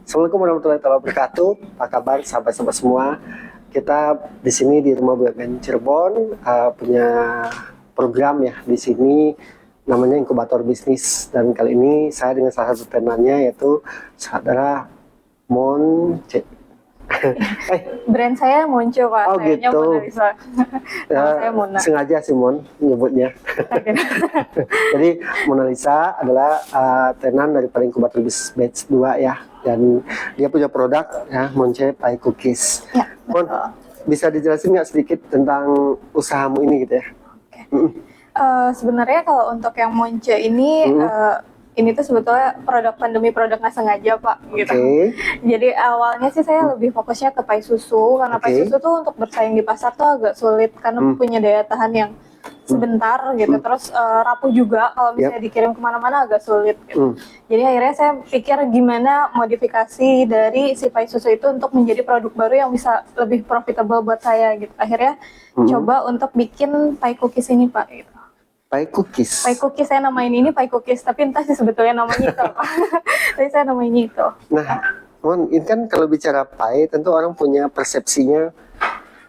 Assalamualaikum warahmatullahi wabarakatuh. Apa kabar sahabat-sahabat semua? Kita di sini di Rumah BUMN Cirebon punya program ya di sini namanya inkubator bisnis, dan kali ini saya dengan salah satu tenannya yaitu saudara Monce. Brand saya Monce, Pak. Oh Sayanya gitu. Mona Lisa. Saya Mona. Sengaja sih Mon nyebutnya. Jadi Mona Lisa adalah tenan daripada inkubator bisnis batch 2 ya, dan dia punya produk ya, Monce Pie Cookies. Ya, Mon, bisa dijelasin nggak sedikit tentang usahamu ini gitu ya? Sebenarnya kalau untuk yang Monce ini tuh sebetulnya produk pandemi, produk nggak sengaja, Pak, gitu. Jadi awalnya sih saya lebih fokusnya ke pai susu, karena pai susu tuh untuk bersaing di pasar tuh agak sulit karena punya daya tahan yang sebentar gitu, terus rapuh juga kalau misalnya dikirim kemana-mana agak sulit gitu. Jadi akhirnya saya pikir gimana modifikasi dari si pai susu itu untuk menjadi produk baru yang bisa lebih profitable buat saya gitu. Akhirnya coba untuk bikin pie cookies ini, Pak, gitu. Pie cookies. Pie cookies, saya namain ini pie cookies, tapi entah sih sebetulnya namanya itu apa. Tapi saya namanya itu. Nah, Mon, ini kan kalau bicara pie tentu orang punya persepsinya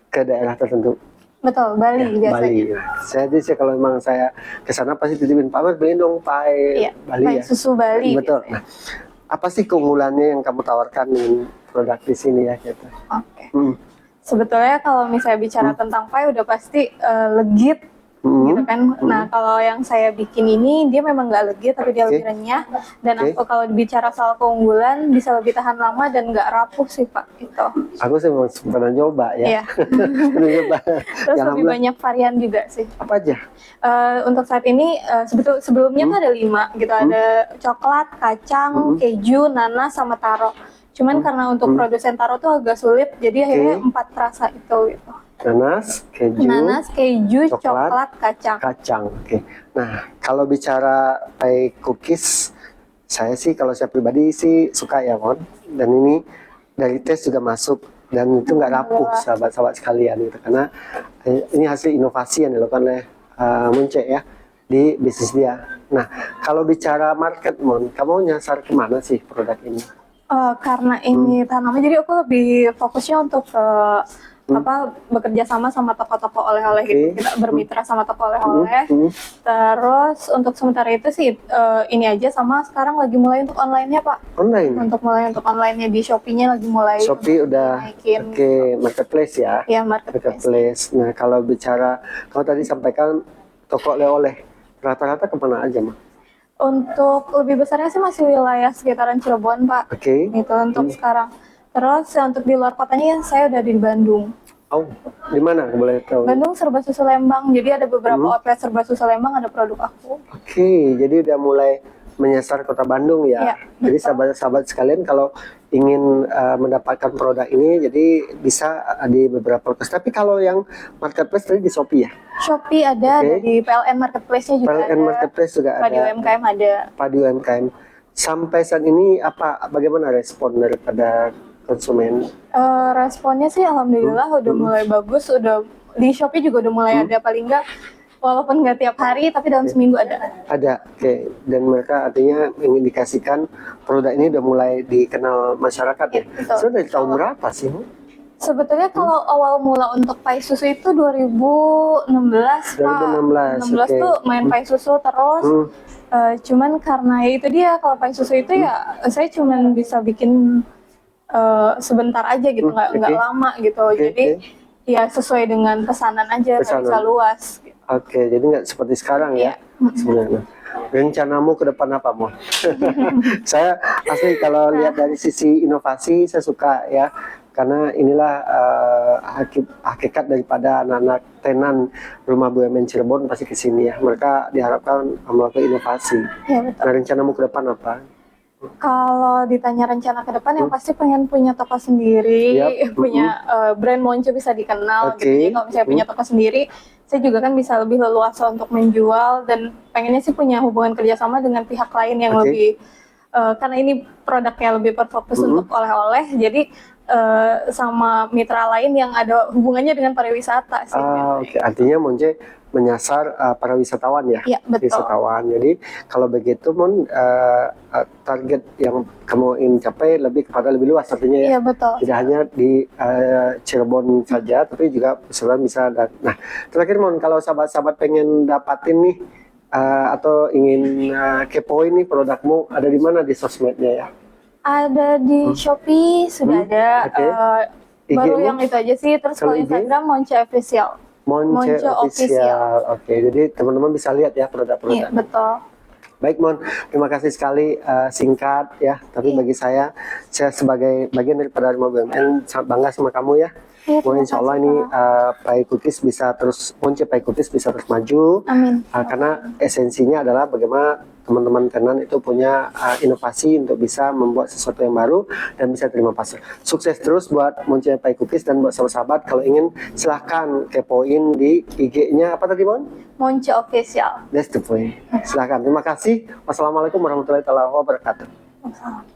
ke daerah tertentu. Betul, Bali Ya, biasanya. Bali. Saya kalau memang saya ke sana pasti titipin, Pak Mar beliin dong pie Bali pie ya. Susu Bali. Betul. Nah, apa sih keunggulannya yang kamu tawarkan dengan produk di sini ya gitu? Oke. Sebetulnya kalau misalnya bicara tentang pie udah pasti legit. Gitu kan. Nah, kalau yang saya bikin ini dia memang nggak legit tapi dia lebih renyah, dan aku kalau bicara soal keunggulan bisa lebih tahan lama dan nggak rapuh sih, Pak, gitu. Aku sih memang pernah nyoba ya. Iya. Terus lebih banyak varian juga sih. Apa aja? Untuk saat ini sebelumnya tuh ada 5 gitu, ada coklat, kacang, keju, nanas, sama taro. Cuman karena untuk produsen taro tuh agak sulit, jadi akhirnya 4 rasa itu gitu. Nanas, keju, coklat, kacang. Oke. Nah, kalau bicara pie cookies, saya sih kalau saya pribadi sih suka ya, Mon. Dan ini dari tes juga masuk, dan itu nggak rapuh, sahabat-sahabat sekalian gitu. Karena ini hasil inovasi yang dilakukan oleh Monce ya di bisnis dia. Nah, kalau bicara market, Mon, kamu nyasar kemana sih produk ini? Karena ini tanaman, jadi aku lebih fokusnya untuk bekerja sama toko-toko oleh-oleh gitu. Kita bermitra sama toko oleh-oleh. Terus untuk sementara itu sih ini aja, sama sekarang lagi mulai untuk online-nya, Pak. Untuk online-nya di Shopee-nya lagi mulai. Shopee udah marketplace ya. Iya, marketplace. Nah, kalau bicara kamu tadi sampaikan toko oleh-oleh, rata-rata kemana aja, Mak? Untuk lebih besarnya sih masih wilayah sekitaran Cirebon, Pak. Gitu untuk sekarang. Terus untuk di luar kotanya saya udah di Bandung. Oh, di mana boleh tahu? Bandung Serba Susu Lembang. Jadi ada beberapa outlet Serba Susu Lembang, ada produk aku. Jadi udah mulai menyasar kota Bandung ya. Jadi sahabat-sahabat sekalian kalau ingin mendapatkan produk ini, jadi bisa di beberapa lokasi. Tapi kalau yang marketplace tadi di Shopee ya? Shopee ada di PLN Marketplace-nya juga PLN Marketplace juga ada. Padi UMKM ada. Padi UMKM. Sampai saat ini bagaimana respon daripada konsumen? Responnya sih alhamdulillah udah mulai bagus. Udah di Shopee juga udah mulai ada, paling nggak walaupun nggak tiap hari tapi dalam seminggu ada. Dan mereka artinya mengindikasikan produk ini udah mulai dikenal masyarakat ya. Sudah dari tahun berapa sih? Sebetulnya kalau awal mula untuk pie susu itu 2016, Pak. 2016 tuh main pie susu terus. Cuman karena itu dia, kalau pie susu itu ya saya cuman bisa bikin sebentar aja gitu, nggak lama gitu. Jadi ya sesuai dengan pesanan aja, nggak bisa luas gitu. Jadi nggak seperti sekarang ya sebenarnya. Rencanamu ke depan apa, Mon? Saya asli kalau lihat dari sisi inovasi saya suka ya, karena inilah hakikat daripada anak-anak tenan Rumah BUMN Cirebon pasti kesini ya. Mereka diharapkan melakukan inovasi. Nah, rencanamu ke depan apa? Kalau ditanya rencana ke depan, yang pasti pengen punya toko sendiri, punya brand Monce bisa dikenal gitu. Jadi kalau misalnya punya toko sendiri, saya juga kan bisa lebih leluasa untuk menjual, dan pengennya sih punya hubungan kerjasama dengan pihak lain yang lebih karena ini produknya lebih berfokus untuk oleh-oleh, jadi sama mitra lain yang ada hubungannya dengan pariwisata sih. Oke. Artinya Monce menyasar para wisatawan ya? Iya, betul. Wisatawan. Jadi kalau begitu Mon, target yang kamu ingin capai lebih kepada lebih luas artinya ya? Iya, betul. Tidak hanya di Cirebon saja, tapi juga wisatawan bisa. Nah, terakhir Mon, kalau sahabat-sahabat pengen dapatin nih atau ingin kepoin nih produkmu, ada di mana di sosmednya ya? Ada di Shopee, sudah ada. Oke. Baru IG-nya? yang itu aja sih. Terus Kalau kalau IG? Instagram Monce Official. Monce Monce Official. Oke, jadi teman-teman bisa lihat ya Iya, produk-produk. betul. Baik Mon, terima kasih sekali, singkat ya. Tapi bagi saya sebagai bagian daripada BUMN sangat bangga sama kamu ya. Iya, terima Insya Allah kasih, ini Pak. Pai Cookies bisa terus, Monce Pai Cookies bisa terus maju. Amin. Karena esensinya adalah bagaimana teman-teman Kenan itu punya inovasi untuk bisa membuat sesuatu yang baru dan bisa terima pasar. Sukses terus buat Monce Pai Cookies dan buat sahabat-sahabat. Kalau ingin silahkan kepoin di IG-nya apa tadi Mon? Monce Official. That's the point. Silahkan. Terima kasih. Wassalamualaikum warahmatullahi wabarakatuh. Wassalam.